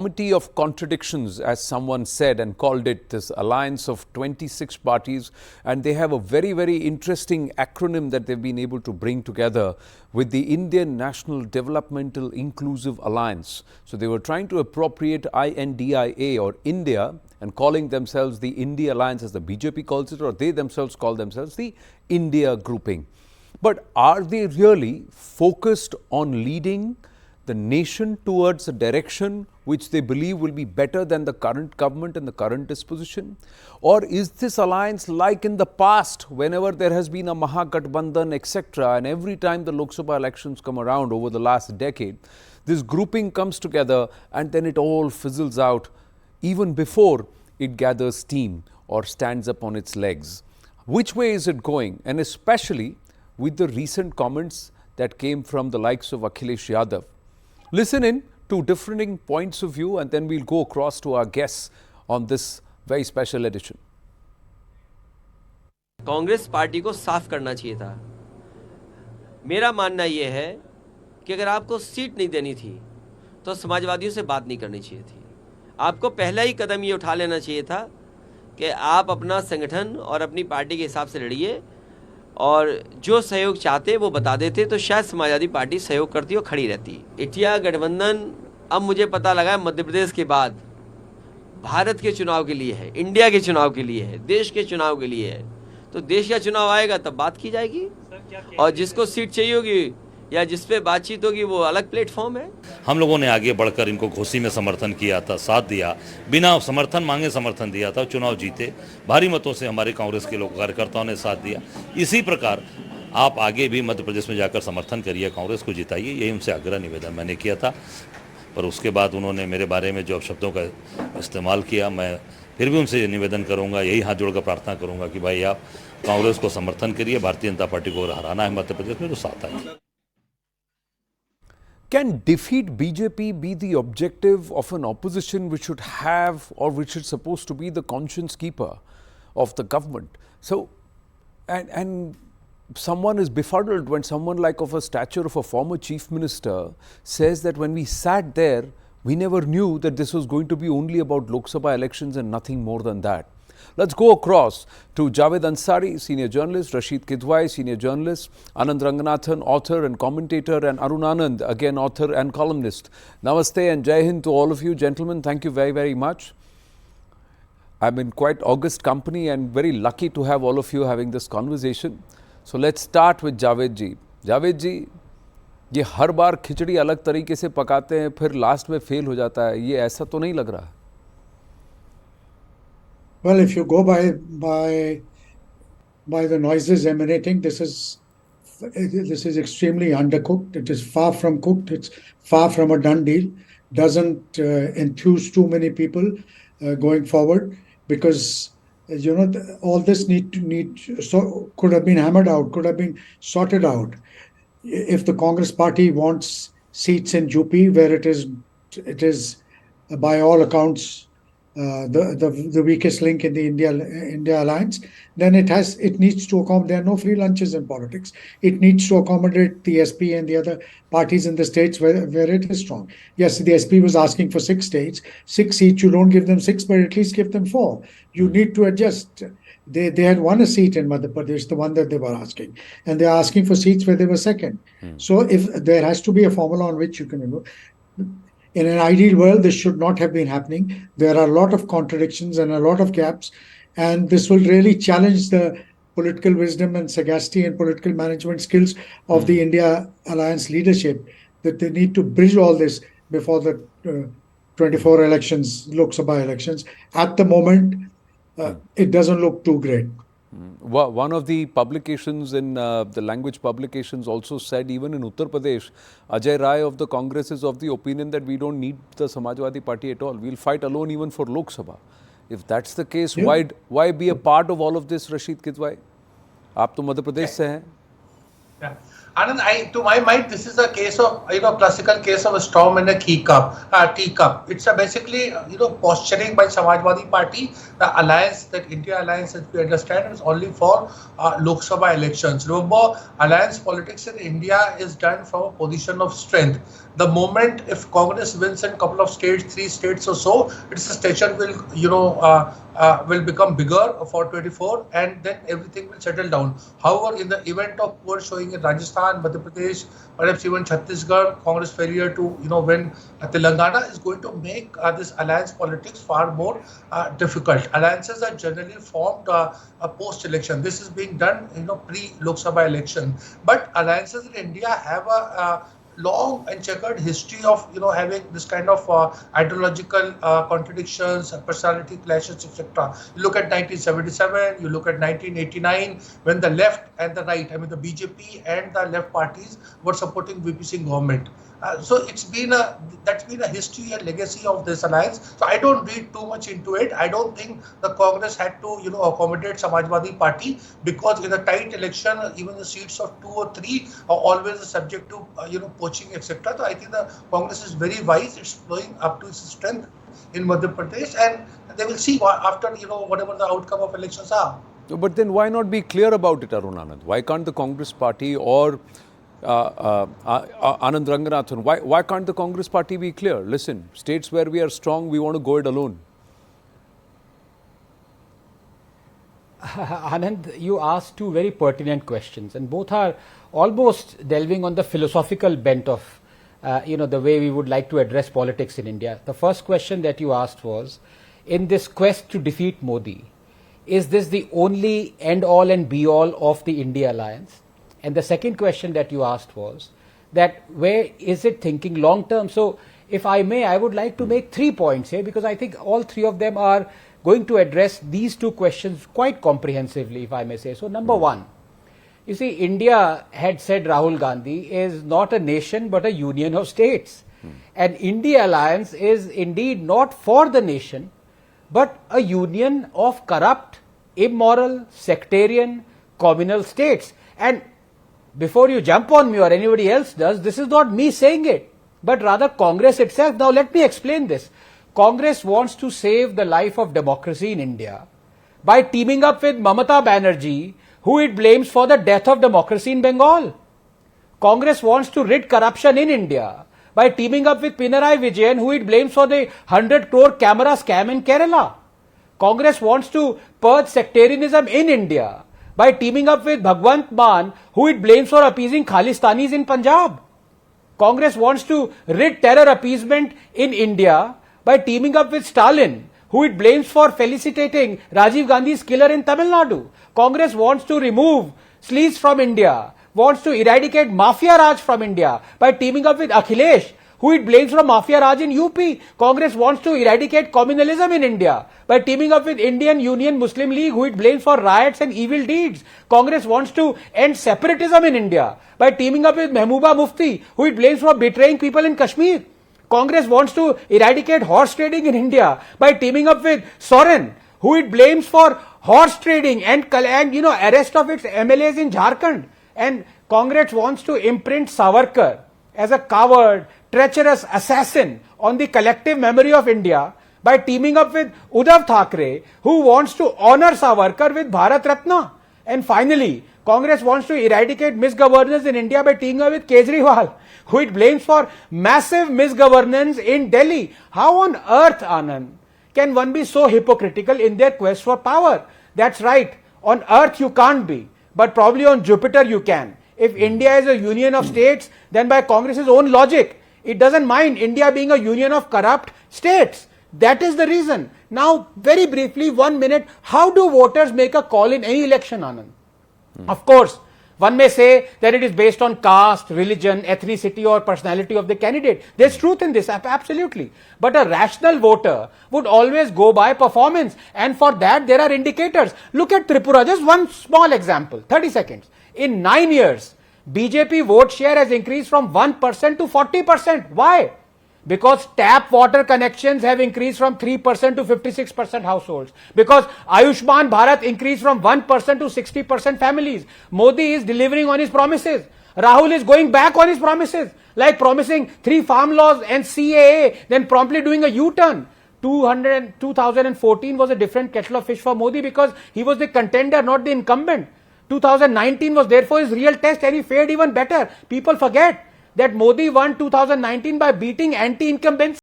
Committee of contradictions, as someone said, and called it this alliance of 26 parties. And they have a very, very interesting acronym that they've been able to bring together with the Indian National Developmental Inclusive Alliance. So they were trying to appropriate I.N.D.I.A. or India and calling themselves the I.N.D.I.A Alliance, as the BJP calls it, or they themselves call themselves the India grouping. But are they really focused on leading the nation towards a direction which they believe will be better than the current government and the current disposition? Or is this alliance like in the past, whenever there has been a Mahagathbandhan, etc., and every time the Lok Sabha elections come around over the last decade, this grouping comes together and then it all fizzles out even before it gathers steam or stands up on its legs? Which way is it going? And especially with the recent comments that came from the likes of Akhilesh Yadav. Listen in to differing points of view, and then we'll go across to our guests on this very special edition. Congress party को साफ करना चाहिए था। मेरा मानना यह है कि अगर आपको सीट नहीं देनी थी तो समाजवादियों से बात नहीं करनी चाहिए थी। आपको पहला ही कदम ये उठा लेना चाहिए था कि आप अपना संगठन और अपनी पार्टी के हिसाब से लड़िए, और जो सहयोग चाहते वो बता देते तो शायद समाजवादी पार्टी सहयोग करती और खड़ी रहती। इंडिया गठबंधन अब मुझे पता लगा मध्य प्रदेश के बाद भारत के चुनाव के लिए है, इंडिया के चुनाव के लिए है, देश के चुनाव के लिए है। तो देश का चुनाव आएगा तब बात की जाएगी, और जिसको सीट चाहिए होगी या जिस पे बातचीत होगी वो अलग प्लेटफॉर्म है। हम लोगों ने आगे बढ़कर इनको घोषी में समर्थन किया था, साथ दिया, बिना समर्थन मांगे समर्थन दिया था, चुनाव जीते, भारी मतों से हमारे कांग्रेस के लोग कार्यकर्ताओं ने साथ दिया। इसी प्रकार आप आगे भी मध्य प्रदेश में जाकर समर्थन करिए, कांग्रेस को जिताइए, यही उनसे आग्रह निवेदन मैंने किया था। पर उसके बाद उन्होंने मेरे बारे में जो शब्दों का इस्तेमाल किया, मैं फिर भी उनसे निवेदन करूंगा, यही हाथ जोड़कर प्रार्थना करूंगा कि भाई आप कांग्रेस को समर्थन करिए, भारतीय जनता पार्टी को हराना है मध्य प्रदेश में तो साथ आइए। Can defeat BJP be the objective of an opposition which should have, or which is supposed to be the conscience keeper of the government? So, and someone is befuddled when someone like of a stature of a former chief minister says that when we sat there, we never knew that this was going to be only about Lok Sabha elections and nothing more than that. Let's go across to Javed Ansari, senior journalist, Rashid Kidwai, senior journalist, Anand Ranganathan, author and commentator, and Arun Anand, again author and columnist. Namaste and Jai Hind to all of you, gentlemen. Thank you very, very much. I'm in quite august company and very lucky to have all of you having this conversation. So let's start with Javed ji. Javed ji, ये हर बार खिचड़ी अलग तरीके से पकाते हैं, फिर last में fail हो जाता है, ये ऐसा तो नहीं लग रहा? Well, if you go by the noises emanating, this is extremely undercooked. It is far from cooked. It's far from a done deal. Doesn't enthuse too many people going forward, because all this could have been hammered out, could have been sorted out. If the Congress party wants seats in UP, where it is by all accounts the weakest link in the India alliance, then it needs to accommodate. There are no free lunches in politics. It needs to accommodate the SP and the other parties in the states where it is strong. Yes, the SP was asking for 6 seats. You don't give them 6, but at least give them 4. You need to adjust. They had won a seat in Madhya Pradesh, the one that they were asking, and they are asking for seats where they were second. So if there has to be a formula on which you can. In an ideal world, this should not have been happening. There are a lot of contradictions and a lot of gaps, and this will really challenge the political wisdom and sagacity and political management skills of the India Alliance leadership, that they need to bridge all this before the 24 elections, Lok Sabha elections. At the moment, it doesn't look too great. One of the publications in the language publications also said, even in Uttar Pradesh, Ajay Rai of the Congress is of the opinion that we don't need the Samajwadi Party at all. We'll fight alone even for Lok Sabha. If that's the case, why be a part of all of this, Rashid Kidwai? आप तो मध्य प्रदेश से हैं. Anand, to my mind, this is a case of, classical case of a storm in a teacup. It's a basically, posturing by Samajwadi Party. The alliance, that India alliance, as we understand, is only for Lok Sabha elections. Remember, alliance politics in India is done from a position of strength. The moment if Congress wins in a couple of states, 3 states or so, its station will, will become bigger for 24, and then everything will settle down. However, in the event of poor showing in Rajasthan, Madhya Pradesh, perhaps even Chhattisgarh, Congress failure to win Telangana is going to make this alliance politics far more difficult. Alliances are generally formed post-election. This is being done pre-Lok Sabha election. But alliances in India have a long and checkered history of having this kind of ideological contradictions, personality clashes, etc. You look at 1977, you look at 1989, when the left and the right, I mean the BJP and the left parties were supporting VP Singh government. So that's been a history and legacy of this alliance. So I don't read too much into it. I don't think the Congress had to accommodate Samajwadi Party, because in a tight election, even the seats of 2 or 3 are always subject to poaching, etc. So I think the Congress is very wise. It's blowing up to its strength in Madhya Pradesh, and they will see after whatever the outcome of elections are. But then why not be clear about it, Arun Anand? Why can't the Congress Party or Anand Ranganathan, why can't the Congress Party be clear? Listen, states where we are strong, we want to go it alone. Anand, you asked 2 very pertinent questions, and both are almost delving on the philosophical bent of the way we would like to address politics in India. The first question that you asked was, in this quest to defeat Modi, is this the only end all and be all of the India alliance? And the second question that you asked was that where is it thinking long term? So if I may, I would like to make 3 points here, because I think all 3 of them are going to address these 2 questions quite comprehensively, if I may say. So number 1, you see, India, had said Rahul Gandhi, is not a nation but a union of states. And India alliance is indeed not for the nation but a union of corrupt, immoral, sectarian, communal states. And before you jump on me or anybody else does, this is not me saying it, but rather Congress itself. Now let me explain this. Congress wants to save the life of democracy in India by teaming up with Mamata Banerjee, who it blames for the death of democracy in Bengal. Congress wants to rid corruption in India by teaming up with Pinarayi Vijayan, who it blames for the 100 crore camera scam in Kerala. Congress wants to purge sectarianism in India by teaming up with Bhagwant Mann, who it blames for appeasing Khalistanis in Punjab. Congress wants to rid terror appeasement in India by teaming up with Stalin, who it blames for felicitating Rajiv Gandhi's killer in Tamil Nadu. Congress wants to remove sleaze from India, wants to eradicate Mafia Raj from India by teaming up with Akhilesh, who it blames for Mafia Raj in UP. Congress wants to eradicate communalism in India by teaming up with Indian Union Muslim League, who it blames for riots and evil deeds. Congress wants to end separatism in India by teaming up with Mehbooba Mufti, who it blames for betraying people in Kashmir. Congress wants to eradicate horse trading in India by teaming up with Soren, who it blames for horse trading and arrest of its MLAs in Jharkhand. And Congress wants to imprint Savarkar as a coward, treacherous assassin on the collective memory of India by teaming up with Uddhav Thackeray, who wants to honor Savarkar with Bharat Ratna. And finally, Congress wants to eradicate misgovernance in India by teaming up with Kejriwal, who it blames for massive misgovernance in Delhi. How on earth, Anand, can one be so hypocritical in their quest for power? That's right, on earth you can't be, but probably on Jupiter you can. If India is a union of states, then by Congress's own logic, it doesn't mind India being a union of corrupt states. That is the reason. Now, very briefly, 1 minute, how do voters make a call in any election, Anand? Of course, one may say that it is based on caste, religion, ethnicity or personality of the candidate. There's truth in this, absolutely. But a rational voter would always go by performance, and for that there are indicators. Look at Tripura, just one small example, 30 seconds. In 9 years, BJP vote share has increased from 1% to 40%. Why? Because tap water connections have increased from 3% to 56% households. Because Ayushman Bharat increased from 1% to 60% families. Modi is delivering on his promises. Rahul is going back on his promises, like promising 3 farm laws and CAA, then promptly doing a U-turn. 2014 was a different kettle of fish for Modi because he was the contender, not the incumbent. 2019 was therefore his real test and he fared even better. People forget that Modi won 2019 by beating anti-incumbents.